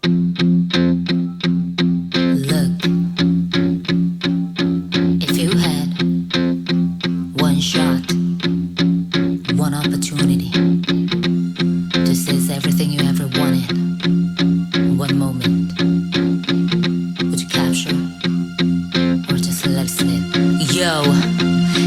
Look, if you had one shot, one opportunity to seize everything you ever wanted, one moment, would you capture or just let it slip? Yo,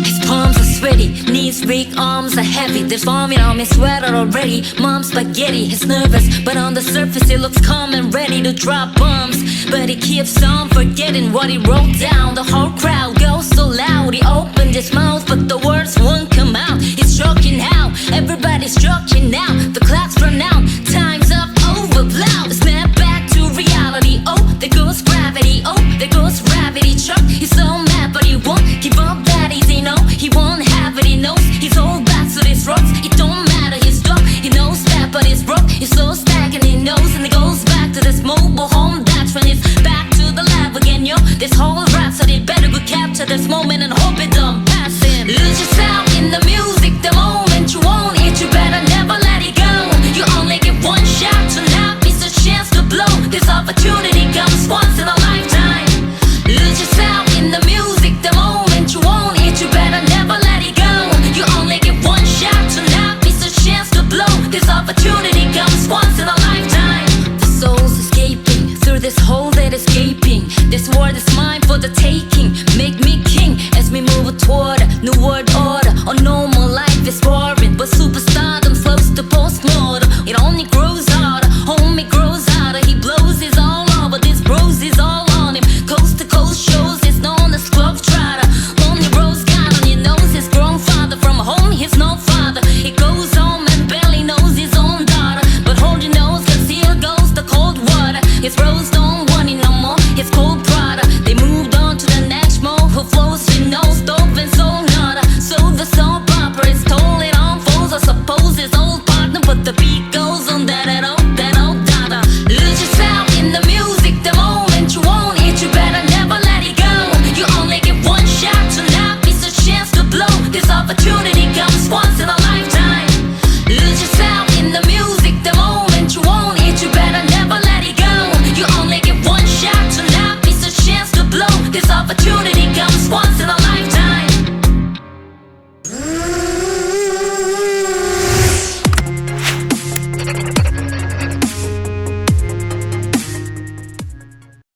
his palms are sweaty, knees weak, arms are heavy. There's vomit on his sweater already. Mom's spaghetti, he's nervous, but on the surface he looks calm and ready to drop bombs. But he keeps on forgetting what he wrote down. The whole crowd goes so loud, he opened his mouth, but the words won't come out. He's choking out, everybody's choking out. The clock's run out, time's up, over, blow. Snap back to reality, oh, there goes gravity, oh, there goes gravity. Chuck, he's so mad, but he won't give up that easy, no. He won't have it, he knows, he's all back to these rocks. It don't matter, he's stuck, he knows that, but he's broke. He's so stagnant, he knows, and he goes back to this mobile home. That's when he's back to the lab again, yo. This whole rhapsody better go capture this moment and hope it don't pass him. Lose yourself in the music, the moment you own it, you better never let it go. You only get one shot to not miss a chance to blow. This opportunity comes once in a lifetime. Lose yourself in the music, the moment you own it, you better never let it go. You only get one shot to not miss a chance to blow. This opportunity comes once in a lifetime. The soul's escaping through this hole that is gaping. This world is mine for the taking. Make me king as we move toward a new world order. A normal life is boring, but superstardom slows to postmortem. It only grows harder, homie grows harder. He blows his all over, this bros is all on him. Coast to coast shows, he's known as Club Trotter. Lonely rose got on your nose, his grown father. From home, he's no father. He goes home and barely knows his own daughter. But hold your nose, cause here goes the cold water. His rose don't want it no more, his cold Prada. They moved on to the next mo who flows, she knows, dope and so nada. So the soap opera is told, it unfolds. I suppose his old partner, but the beat goes on that old dada. Lose yourself in the music, the moment you own it, you better never let it go. You only get one shot to not miss a chance to blow. This opportunity comes once in a lifetime. Lose yourself in the music, the moment you own it, you better never let it go. You only get one shot to not miss a chance to blow. This opportunity comes once in a lifetime.